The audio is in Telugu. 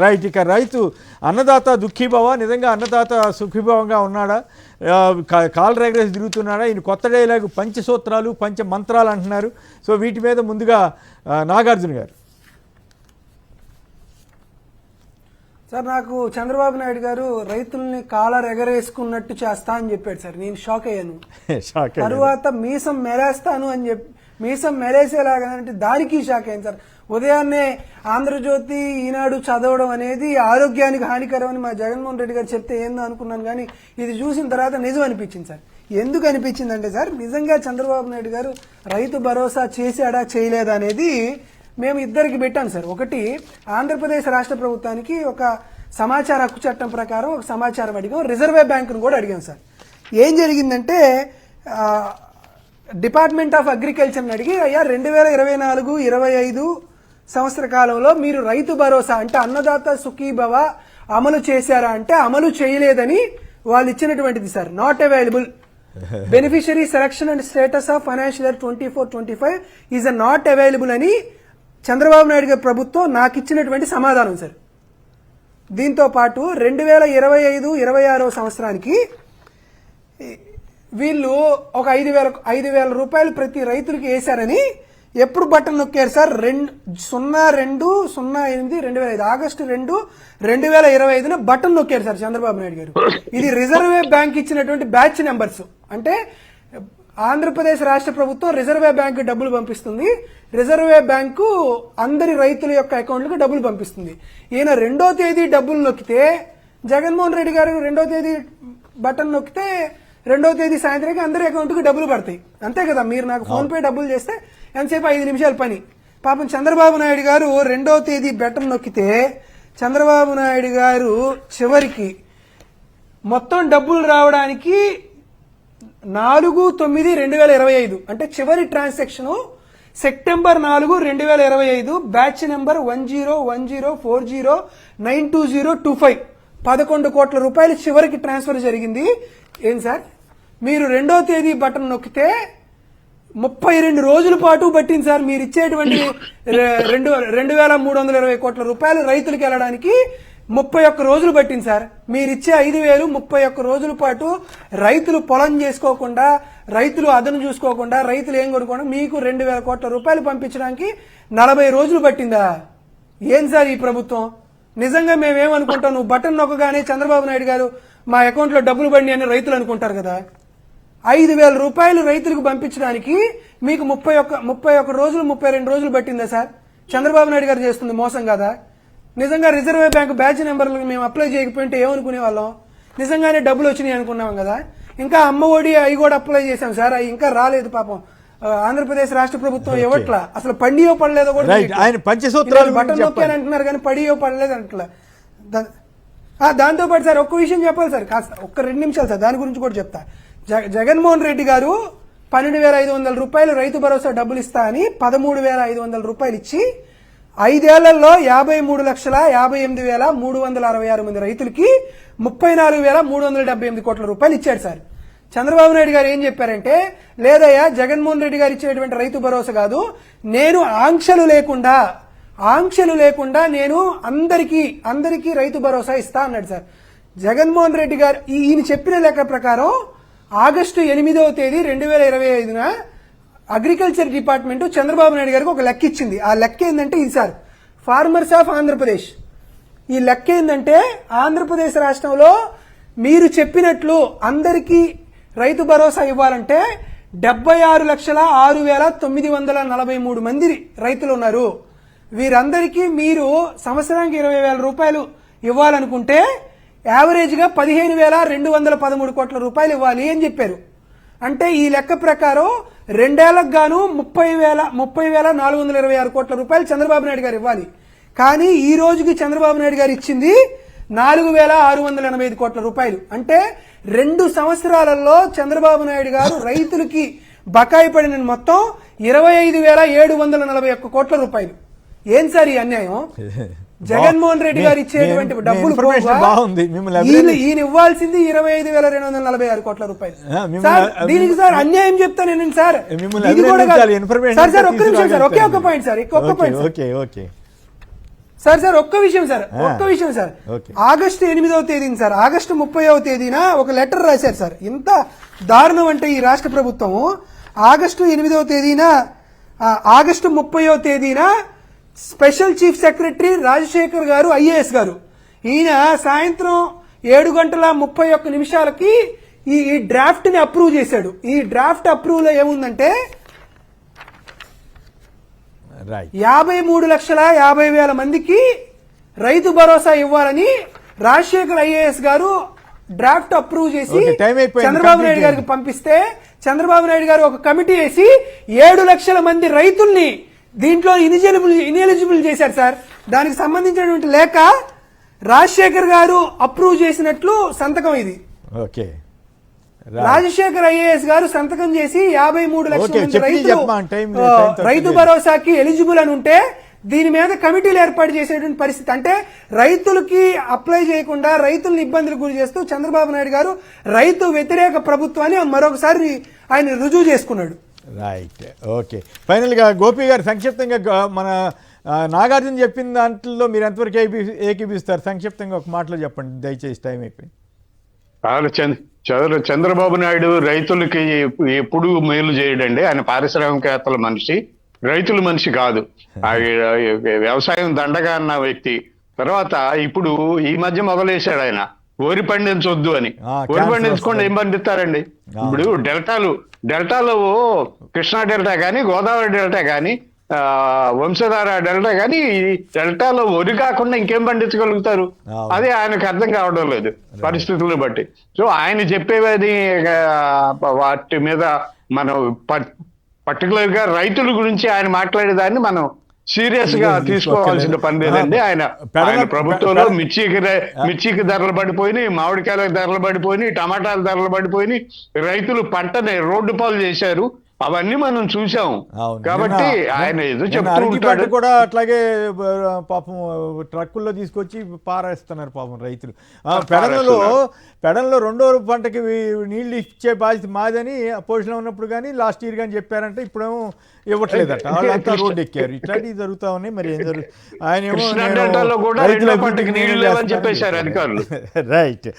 రైట్. ఇక రైతు అన్నదాత దుఃఖీభవ, నిజంగా అన్నదాత సుఖీభావంగా ఉన్నాడా, కాల్ రేగరేసి తిరుగుతున్నాడా? ఈయన కొత్త డైలాగు పంచసూత్రాలు పంచ మంత్రాలు అంటున్నారు. సో వీటి మీద ముందుగా నాగార్జున గారు. సార్, నాకు చంద్రబాబు నాయుడు గారు రైతుల్ని కాలర్ ఎగరేసుకున్నట్టు చేస్తా అని చెప్పాడు సార్. నేను షాక్ అయ్యాను. తరువాత మీసం మెరేస్తాను అని చెప్పి మీసం మెరేసేలాగా అంటే దానికి షాక్ అయ్యాను సార్. ఉదయాన్నే ఆంధ్రజ్యోతి, ఈనాడు చదవడం అనేది ఆరోగ్యానికి హానికరం అని మా జగన్మోహన్ రెడ్డి గారు చెప్తే ఏందో అనుకున్నాను, కానీ ఇది చూసిన తర్వాత నిజం అనిపించింది సార్. ఎందుకు అనిపించిందంటే సార్, నిజంగా చంద్రబాబు నాయుడు గారు రైతు భరోసా చేశాడా చేయలేదా అనేది మేము ఇద్దరికి పెట్టాం సార్. ఒకటి, ఆంధ్రప్రదేశ్ రాష్ట్ర ప్రభుత్వానికి ఒక సమాచార హక్కు చట్టం ప్రకారం ఒక సమాచారం అడిగాం, రిజర్వ్ బ్యాంకును కూడా అడిగాం సార్. ఏం జరిగిందంటే డిపార్ట్మెంట్ ఆఫ్ అగ్రికల్చర్ని అడిగి, అయ్యా 2024-25 సంవత్సర కాలంలో మీరు రైతు భరోసా అంటే అన్నదాత సుఖీభవ అమలు చేశారా అంటే అమలు చేయలేదని వాళ్ళు ఇచ్చినటువంటిది sir. Not available. Beneficiary selection and status of financial year 24-25 is not available అని చంద్రబాబు నాయుడు గారి ప్రభుత్వం నాకు ఇచ్చినటువంటి సమాధానం సార్. దీంతో పాటు 2025-26 సంవత్సరానికి వీళ్ళు ఒక 5,000 రూపాయలు ప్రతి రైతులకి వేశారని ఎప్పుడు బటన్ నొక్కారు సార్? 02/08/2005 ఆగస్టు 2, 2025 బటన్ నొక్కారు సార్ చంద్రబాబు నాయుడు గారు. ఇది రిజర్వ్ బ్యాంక్ ఇచ్చినటువంటి బ్యాచ్ నెంబర్స్. అంటే ఆంధ్రప్రదేశ్ రాష్ట్ర ప్రభుత్వం రిజర్వ్ బ్యాంకు డబ్బులు పంపిస్తుంది, రిజర్వ్ బ్యాంకు అందరి రైతుల యొక్క అకౌంట్లకు డబ్బులు పంపిస్తుంది. ఈయన 2వ తేదీ డబ్బులు నొక్కితే, జగన్మోహన్ రెడ్డి గారు 2వ తేదీ బటన్ నొక్కితే 2వ తేదీ సాయంత్రానికి అందరి అకౌంట్కి డబ్బులు పడతాయి. అంతే కదా, మీరు నాకు ఫోన్ పే డబ్బులు చేస్తే ఎంతసేపు 5 నిమిషాల పని. పాపం చంద్రబాబు నాయుడు గారు 2వ తేదీ బటన్ నొక్కితే చంద్రబాబు నాయుడు గారు చివరికి మొత్తం డబ్బులు రావడానికి 4/9/2025 అంటే చివరి ట్రాన్సాక్షన్ సెప్టెంబర్ 4, 2025 బ్యాచ్ నెంబర్ 10104092025 11 కోట్ల రూపాయలు చివరికి ట్రాన్స్ఫర్ జరిగింది. ఏం సార్, మీరు 2వ తేదీ బటన్ నొక్కితే 32 రోజుల పాటు పట్టింది సార్. మీరు ఇచ్చేటువంటి 2,320 కోట్ల రూపాయలు రైతులకు వెళ్ళడానికి 31 రోజులు పట్టింది సార్. మీరు ఇచ్చే 5,000 31 రోజుల పాటు రైతులు పొలం చేసుకోకుండా, రైతులు అదను చూసుకోకుండా, రైతులు ఏం కొనుక్కోకుండా మీకు 2,000 కోట్ల రూపాయలు పంపించడానికి 40 రోజులు పట్టిందా? ఏం సార్ ఈ ప్రభుత్వం? నిజంగా మేమేమనుకుంటాం, నువ్వు బటన్ నొక్కగానే చంద్రబాబు నాయుడు గారు మా అకౌంట్లో డబ్బులు పడి అని రైతులు అనుకుంటారు కదా. 5,000 రూపాయలు రైతులకు పంపించడానికి మీకు 31 రోజులు 32 రోజులు పట్టిందా సార్? చంద్రబాబు నాయుడు గారు చేస్తుంది మోసం కదా. నిజంగా రిజర్వ్ బ్యాంక్ బ్యాచ్ నెంబర్లకు మేము అప్లై చేయకపోయింటే ఏమనుకునే వాళ్ళం? నిజంగానే డబ్బులు వచ్చినాయి అనుకున్నాం కదా. ఇంకా అమ్మ ఒడి అవి కూడా అప్లై చేశాం సార్, అవి ఇంకా రాలేదు పాపం. ఆంధ్రప్రదేశ్ రాష్ట్ర ప్రభుత్వం ఇవ్వట్లా, అసలు పడియో పడలేదో కూడా. బటన్ నొక్కాను అంటున్నారు కానీ పడియో పడలేదు అంటలా. దాంతో పాటు సార్ ఒక్క విషయం చెప్పాలి సార్, కాస్త ఒక్క 2 నిమిషాలు సార్, దాని గురించి కూడా చెప్తా. జగన్మోహన్ రెడ్డి గారు 12,500 రూపాయలు రైతు భరోసా డబ్బులు ఇస్తా అని 13,500 రూపాయలు ఇచ్చి 5 ఏళ్లలో 53,58,366 మంది రైతులకి 34,378 కోట్ల రూపాయలు ఇచ్చాడు సార్. చంద్రబాబు నాయుడు గారు ఏం చెప్పారంటే, లేదయ్యా జగన్మోహన్ రెడ్డి గారు ఇచ్చేటువంటి రైతు భరోసా కాదు, నేను ఆంక్షలు లేకుండా నేను అందరికీ రైతు భరోసా ఇస్తా అన్నాడు సార్. జగన్మోహన్ రెడ్డి గారు ఈయన చెప్పిన లెక్క ప్రకారం ఆగస్టు 8వ తేదీ 2025 అగ్రికల్చర్ డిపార్ట్మెంట్ చంద్రబాబు నాయుడు గారికి ఒక లెక్క ఇచ్చింది. ఆ లెక్క ఏంటంటే ఇది సార్, ఫార్మర్స్ ఆఫ్ ఆంధ్రప్రదేశ్. ఈ లెక్క ఏంటంటే, ఆంధ్రప్రదేశ్ రాష్ట్రంలో మీరు చెప్పినట్లు అందరికీ రైతు భరోసా ఇవ్వాలంటే 76,06,943 మంది రైతులు ఉన్నారు. వీరందరికీ మీరు సంవత్సరానికి 20,000 రూపాయలు ఇవ్వాలనుకుంటే యావరేజ్ గా 15,213 కోట్ల రూపాయలు ఇవ్వాలి అని చెప్పారు. అంటే ఈ లెక్క ప్రకారం 2 ఏళ్లకు గాను 30,426 కోట్ల రూపాయలు చంద్రబాబు నాయుడు గారు ఇవ్వాలి. కానీ ఈ రోజుకి చంద్రబాబు నాయుడు గారు ఇచ్చింది 4,685 కోట్ల రూపాయలు. అంటే 2 సంవత్సరాలలో చంద్రబాబు నాయుడు గారు రైతులకి బకాయి పడిన మొత్తం 25,741 కోట్ల రూపాయలు. ఏం సార్ ఈ అన్యాయం? జగన్మోహన్ రెడ్డి గారు ఇచ్చేటువంటి డబ్బులు ఈయన ఇవ్వాల్సింది 25,246 కోట్ల రూపాయలు. దీనికి సార్ అన్యాయం చెప్తాను సార్. ఇది కూడా సార్ ఒక్క నిమిషం సార్, ఒకే ఒక పాయింట్ సార్, ఒక్క పాయింట్ సార్ ఒక్క విషయం సార్ ఓకే. ఆగస్టు 8వ తేదీన సార్ ఆగస్టు 30వ తేదీన ఒక లెటర్ రాశారు సార్. ఎంత దారుణం అంటే ఈ రాష్ట్ర ప్రభుత్వం ఆగస్టు 8వ తేదీన ఆగస్టు 30వ తేదీన స్పెషల్ చీఫ్ సెక్రటరీ రాజశేఖర్ గారు ఐఏఎస్ గారు ఈయన సాయంత్రం 7:31 ఈ డ్రాఫ్ట్ ని అప్రూవ్ చేశాడు. ఈ డ్రాఫ్ట్ అప్రూవ్ లో ఏముందంటే 53,50,000 మందికి రైతు భరోసా ఇవ్వాలని రాజశేఖర్ ఐఏఎస్ గారు డ్రాఫ్ట్ అప్రూవ్ చేసి చంద్రబాబు నాయుడు గారికి పంపిస్తే చంద్రబాబు నాయుడు గారు ఒక కమిటీ వేసి 7 లక్షల మంది రైతుల్ని దీంట్లో ఇనెలిజిబుల్ చేశారు సార్. దానికి సంబంధించినటువంటి లేఖ రాజశేఖర్ గారు అప్రూవ్ చేసినట్లు సంతకం ఇది. ఓకే, రాజశేఖర్ ఐఏఎస్ గారు సంతకం చేసి 53 లక్షల మంది రైతు భరోసాకి ఎలిజిబుల్ అని ఉంటే దీని మీద కమిటీలు ఏర్పాటు చేసేటువంటి పరిస్థితి. అంటే రైతులకి అప్లై చేయకుండా రైతులను ఇబ్బందులకు గురి చేస్తూ చంద్రబాబు నాయుడు గారు రైతు వ్యతిరేక ప్రభుత్వాన్ని మరొకసారి ఆయన రుజువు చేసుకున్నాడు. Right, okay. ఫైనల్గా గోపి గారు సంక్షిప్తంగా మన నాగార్జున చెప్పిన దాంట్లో మీరు ఎంతవరకు ఏకీపిస్తారు? సంక్షిప్తంగా ఒక మాటలో చెప్పండి దయచేసి, టైం అయిపోయింది. చంద్రబాబు నాయుడు రైతులకి ఎప్పుడు మేలు చేయడండి. ఆయన పారిశ్రామికవేత్తల మనిషి, రైతుల మనిషి కాదు. వ్యవసాయం దండగా అన్న వ్యక్తి. తర్వాత ఇప్పుడు ఈ మధ్య మొదలేశాడు ఆయన వరి పండించొద్దు అని. వరి పండించకుండా ఏం పండిస్తారండి? ఇప్పుడు డెల్టాలో కృష్ణా డెల్టా కానీ, గోదావరి డెల్టా కానీ, వంశధార డెల్టా కానీ, డెల్టాలో వరి కాకుండా ఇంకేం పండించగలుగుతారు? అదే ఆయనకు అర్థం కావడం లేదు పరిస్థితులను బట్టి. సో ఆయన చెప్పేది వాటి మీద మనం పర్టికులర్ గా రైతుల గురించి ఆయన మాట్లాడేదాన్ని మనం సీరియస్ గా తీసుకోవాల్సిన పని లేదండి. ఆయన ప్రభుత్వంలో మిర్చికి ధరలు పడిపోయినాయి, మామిడికాయలకు ధరలు పడిపోయినాయి, టమాటాల ధరలు పడిపోయినాయి, రైతులు పంటని రోడ్డు పాలు చేశారు. అవన్నీ మనం చూసాం. కాబట్టి ఆయన ఏదో చెప్తూ కూడా అట్లాగే పాపం ట్రక్కుల్లో తీసుకొచ్చి పారేస్తున్నారు పాపం రైతులు. పెడన్లో రెండో పంటకి నీళ్లు ఇచ్చే బాధ్యత మాదని అపోజిషన్ ఉన్నప్పుడు కానీ లాస్ట్ ఇయర్ కానీ చెప్పారంటే ఇప్పుడేమో ఇవ్వట్లేదట. వాళ్ళంతా రోడ్డు ఎక్కారు. ఇట్లాంటివి జరుగుతా ఉన్నాయి. మరి ఏం జరుగుతుంది? ఆయన ఏమో రైట్.